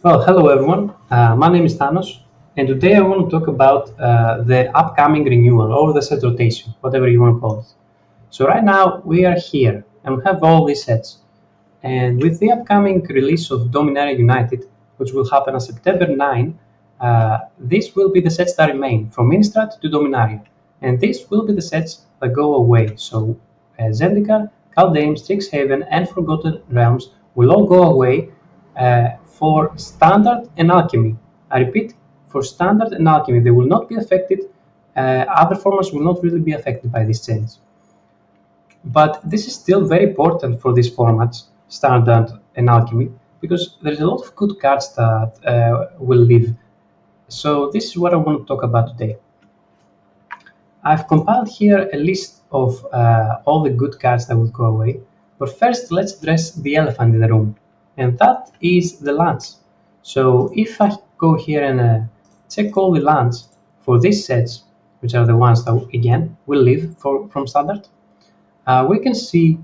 Well, hello everyone. My name is Thanos, and today I want to talk about the upcoming renewal or the set rotation, whatever you want to call it. So right now we are here and we have all these sets, and with the upcoming release of Dominaria United, which will happen on September 9, this will be the sets that remain from Innistrad to Dominaria, and this will be the sets that go away. So Zendikar, Kaldheim, Strixhaven, and Forgotten Realms will all go away for Standard and Alchemy. I repeat, for Standard and Alchemy, they will not be affected. Other formats will not really be affected by this change. But this is still very important for these formats, Standard and Alchemy, because there's a lot of good cards that will leave. So this is what I want to talk about today. I've compiled here a list of all the good cards that will go away, but first let's address the elephant in the room, and that is the lands. So if I go here and check all the lands for these sets, which are the ones that again will leave from Standard, we can see,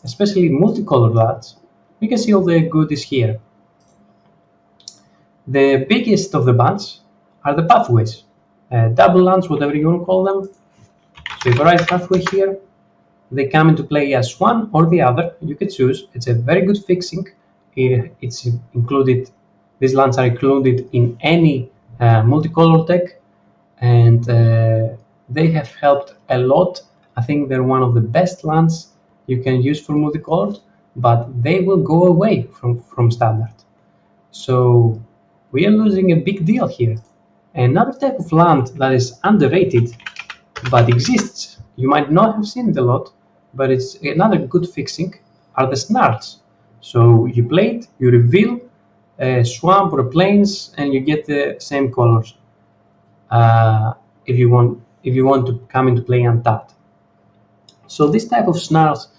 especially multicolored lands, we can see all the goodies here. The biggest of the bunch are the pathways, double lands, whatever you want to call them. So if I write pathway here, they come into play as one or the other. You can choose. It's a very good fixing. It's included. These lands are included in any multicolor deck, and they have helped a lot. I think they're one of the best lands you can use for multicolored, but they will go away from standard. So we are losing a big deal here. Another type of land that is underrated but exists, you might not have seen it a lot, but it's another good fixing, are the snarls. So you play it, you reveal a swamp or a plains, and you get the same colors. If you want to come into play untapped. So this type of snarls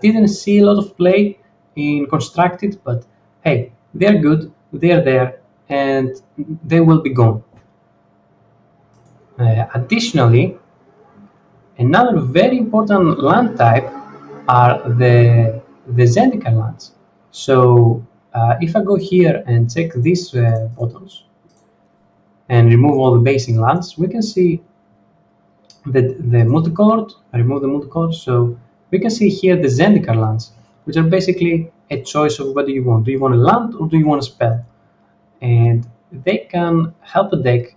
didn't see a lot of play in constructed, but hey, they're good, they're there, and they will be gone. Additionally, another very important land type are the Zendikar lands. So if I go here and check these buttons and remove all the basic lands, we can see the multicolored. I remove the multicolored, so we can see here the Zendikar lands, which are basically a choice of what do you want. Do you want a land or do you want a spell? And they can help a deck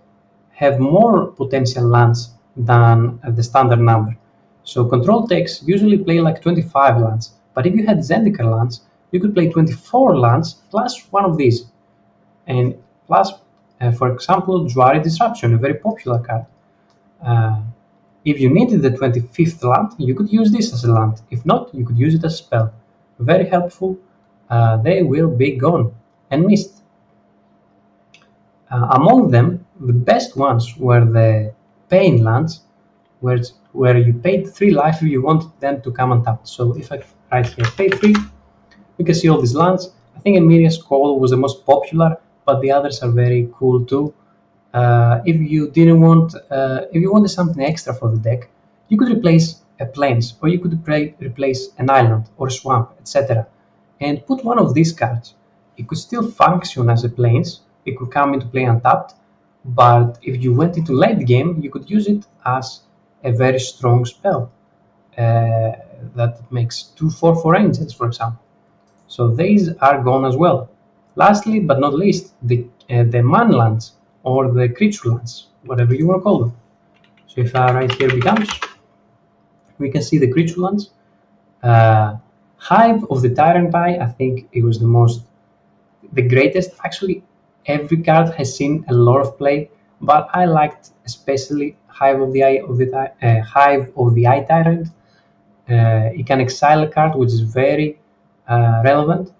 have more potential lands than the standard number. So control decks usually play like 25 lands, but if you had Zendikar lands, you could play 24 lands plus one of these. And plus, for example, Juari Disruption, a very popular card. Uh, if you needed the 25th land, you could use this as a land. If not, you could use it as a spell. Very helpful. They will be gone and missed. Among them, the best ones were the Pain lands, where you paid 3 life if you wanted them to come untapped. So if I write here pay 3, you can see all these lands. I think Emiria's Call was the most popular, but the others are very cool too. If you wanted something extra for the deck, you could replace a plains, or you could replace an island or a swamp, etc., and put one of these cards. It could still function as a plains. It could come into play untapped, but if you went into late game, you could use it as a very strong spell that makes 2/4 for angels, for example. So these are gone as well. Lastly, but not least, the man lands or the creature lands, whatever you want to call them. So if I write here becomes, we can see the creature lands. Hive of the Tyrant Eye, I think it was the greatest. Actually, every card has seen a lot of play, but I liked especially Hive of the Eye Tyrant. It can exile a card, which is very relevant.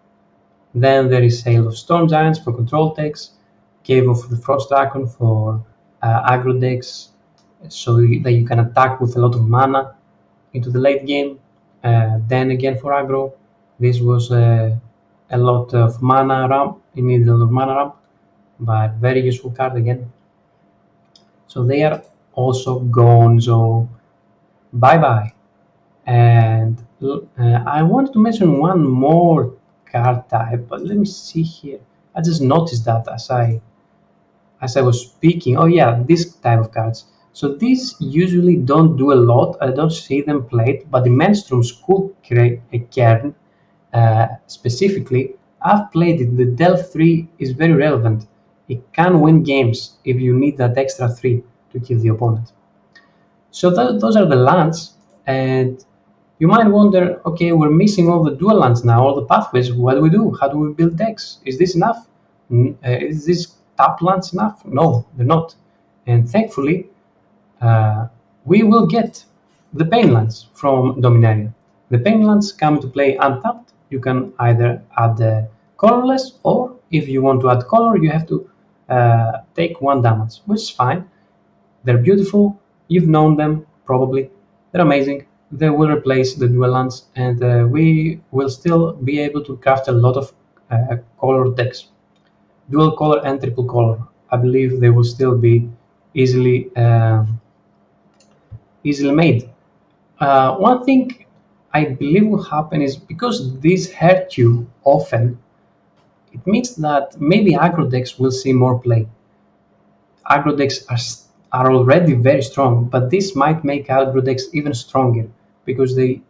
Then there is Hail of Storm Giants for control decks, Cave of the Frost Dragon for aggro decks, so that you can attack with a lot of mana into the late game. Then again for aggro, this was a lot of mana ramp. You need a lot of mana ramp, but very useful card again. So they are also gone. So bye bye. And I wanted to mention one more card type, but let me see here. I just noticed that as I was speaking. Oh yeah, this type of cards. So these usually don't do a lot. I don't see them played, but the Menstrums could create a cairn. Specifically, I've played it. The Delve 3 is very relevant. It can win games if you need that extra 3 to kill the opponent. So those are the lands, and you might wonder, okay, we're missing all the dual lands now, all the pathways. What do we do? How do we build decks? Is this enough? Is this top lands enough? No, they're not. And thankfully, uh, we will get the Painlands from Dominaria. The Painlands come to play untapped. You can either add colorless, or if you want to add color, you have to take 1 damage, which is fine. They're beautiful. You've known them, probably. They're amazing. They will replace the dual lands, and we will still be able to craft a lot of color decks. Dual color and triple color. I believe they will still be easily easily made. One thing I believe will happen is because these hurt you often, it means that maybe aggro decks will see more play. Aggro decks are already very strong, but this might make aggro decks even stronger because they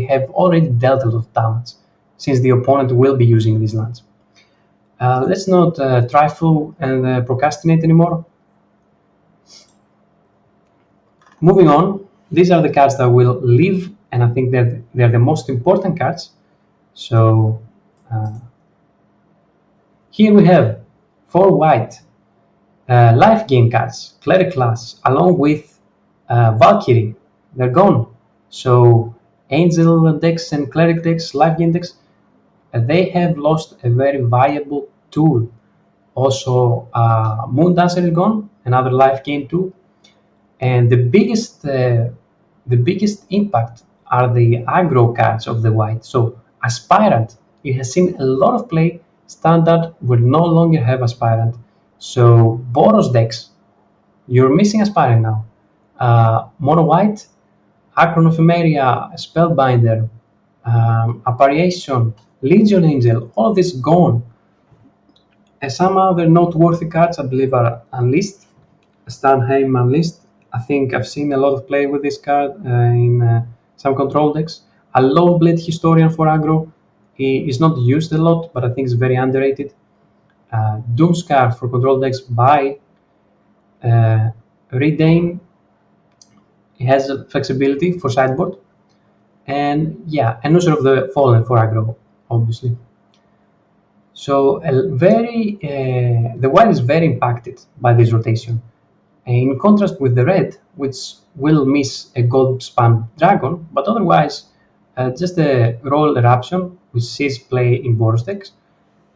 have already dealt a lot of damage since the opponent will be using these lands. Let's not trifle and procrastinate anymore. Moving on, these are the cards that will live, and I think they're the most important cards. So here we have 4 white life gain cards, cleric class, along with Valkyrie. They're gone. So angel decks and cleric decks, life gain decks, they have lost a very valuable tool. Also, Moon Dancer is gone, another life gain tool. And the biggest impact are the aggro cards of the white. So aspirant, it has seen a lot of play. Standard will no longer have aspirant. So Boros decks, you're missing aspirant now. Mono white, Akron of Emeria, Spellbinder, Apparition, Legion Angel, all of this gone. And some other noteworthy cards, I believe, are Unleashed, Stanheim Unleashed. I think I've seen a lot of play with this card in some control decks. I love Blade Historian for aggro. He is not used a lot, but I think it's very underrated. Doomscar for control decks by Redain. He has flexibility for sideboard. And yeah, and also of the Fallen for aggro, obviously. So the white is very impacted by this rotation. In contrast with the red, which will miss a gold spam dragon, but otherwise just a roll eruption, which sees play in Boros decks,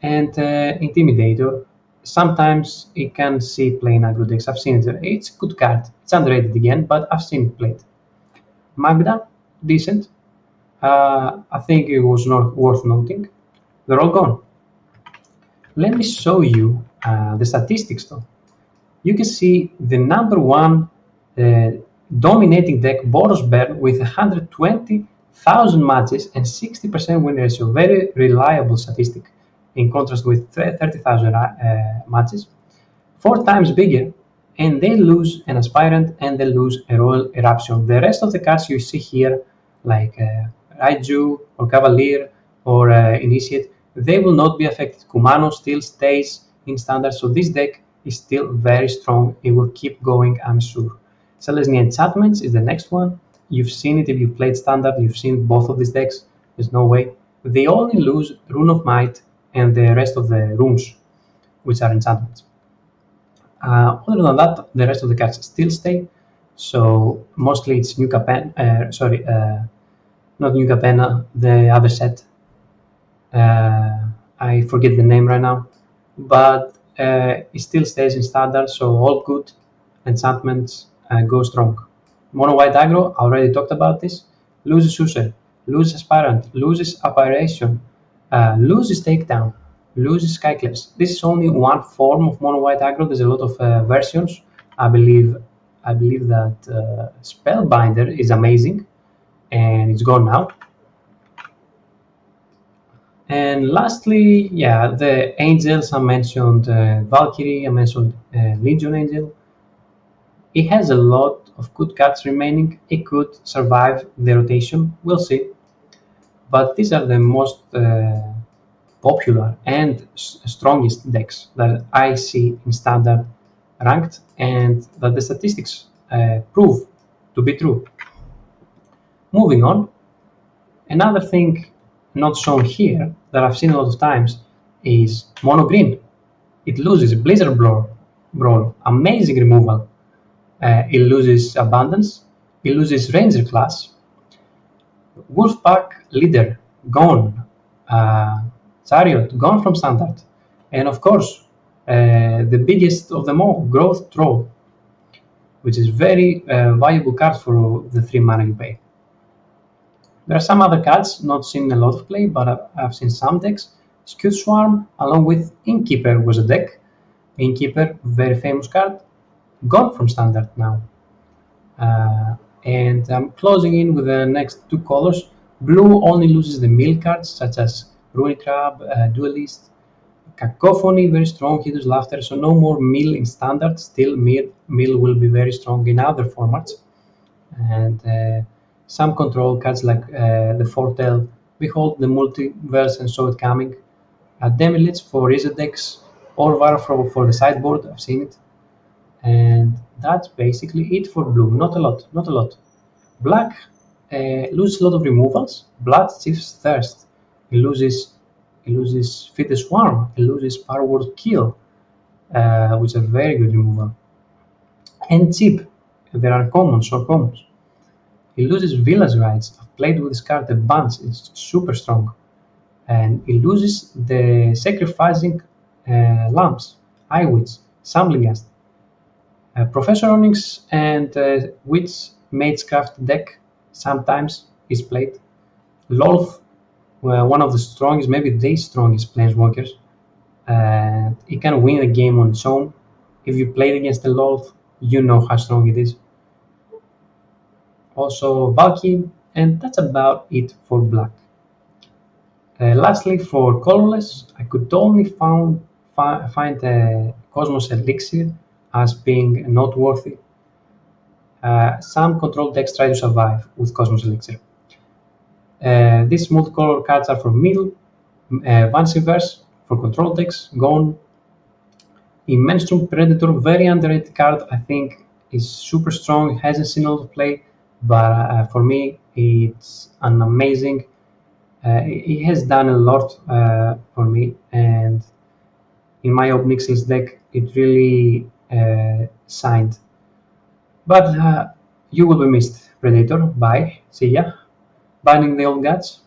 and Intimidator. Sometimes it can see play in aggro decks. I've seen it. It's a good card. It's underrated again, but I've seen it played. Magda, decent. I think it was not worth noting. They're all gone. Let me show you the statistics though. You can see the number one uh, dominating deck, Boros Burn, with 120,000 matches and 60% win ratio. Very reliable statistic in contrast with 30,000 matches. 4 times bigger, and they lose an aspirant and they lose a royal eruption. The rest of the cards you see here, like Raiju or Cavalier or Initiate, they will not be affected. Kumano still stays in standard, so this deck is still very strong. It will keep going, I'm sure. Selesnya Enchantments is the next one. You've seen it if you played standard, you've seen both of these decks. There's no way. They only lose Rune of Might and the rest of the runes, which are enchantments. Other than that, the rest of the cards still stay. So mostly it's New Capenna, not New Capenna, the other set. I forget the name right now, but it still stays in standard, so all good enchantments go strong. Mono white aggro, I already talked about this. Loses User, loses Aspirant, loses Apparition, loses Takedown, loses Skyclips. This is only one form of mono white aggro. There's a lot of versions. I believe that Spellbinder is amazing, and it's gone now. And lastly, yeah, the angels I mentioned, Valkyrie, I mentioned Legion Angel. It has a lot of good cards remaining. It could survive the rotation. We'll see. But these are the most popular and strongest decks that I see in standard ranked, and that the statistics prove to be true. Moving on, another thing not shown here that I've seen a lot of times is mono green. It loses Blizzard Brawl, amazing removal. It loses Abundance, it loses Ranger class, Wolfpack Leader gone, uh, Chariot gone from standard, and of course, the biggest of them all, Growth Troll, which is very valuable card for the 3 mana you pay. There are some other cards not seen a lot of play, but I've seen some decks. Skewed Swarm, along with Innkeeper, was a deck. Innkeeper, very famous card, gone from standard now. Uh, and I'm closing in with the next two colors. Blue only loses the mill cards such as Ruin Crab, Duelist, Cacophony, very strong, Hideous Laughter, so no more mill in standard. Still, mill will be very strong in other formats. And some control cards like the Foretell, Behold the Multiverse and Saw It Coming, Demilits for Reset decks, Orvar for the sideboard, I've seen it. And that's basically it for blue. Not a lot, not a lot. Black loses a lot of removals. Blood Chief's Thirst. It loses Feed the Swarm. It loses Power Word Kill, which is a very good removal. And cheap. There are commons or commons. It loses Village Rights. I've played with this card a bunch. It's super strong. And it loses the Sacrificing Lamps, Eye Witch, Samblingast, Professor Onyx and Witch Magecraft deck sometimes is played. Lolth, one of the strongest, maybe the strongest planeswalkers. It can win a game on its own. If you played against the Lolth, you know how strong it is. Also Valkyrie, and that's about it for black. Lastly, for colorless, I could only find Cosmos Elixir as being noteworthy. Some control decks try to survive with Cosmos Elixir. These multicolor cards are for middle, Vansiverse for control decks, gone. Immenstrom Predator, very underrated card, I think is super strong, hasn't seen a lot of play, but for me it's an amazing, it has done a lot for me, and in my Obnixilis deck it really shined. But you will be missed, Predator, bye, see ya. Banning the Old Gods,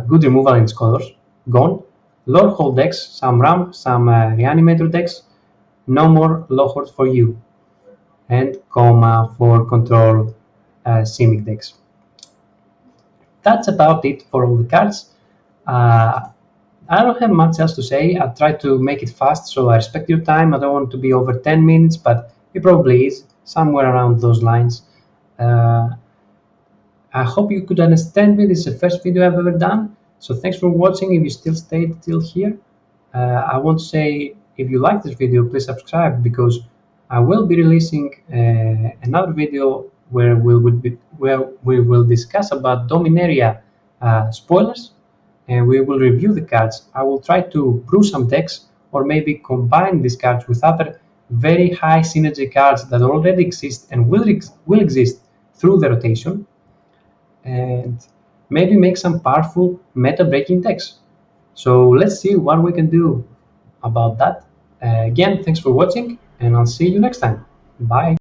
good removal in its colors, gone. Lord Hold decks, some Ram, some Reanimator decks, no more Lochord for you, and Coma for control Simic decks. That's about it for all the cards. Uh, I don't have much else to say. I tried to make it fast, so I respect your time. I don't want to be over 10 minutes, but it probably is somewhere around those lines. Uh, I hope you could understand me. This is the first video I've ever done. So thanks for watching. If you still stayed till here, I want to say if you like this video, please subscribe, because I will be releasing another video where we will discuss about Dominaria spoilers, and we will review the cards. I will try to brew some decks, or maybe combine these cards with other very high synergy cards that already exist and will exist through the rotation, and maybe make some powerful meta breaking decks. So let's see what we can do about that. Again, thanks for watching, and I'll see you next time. Bye.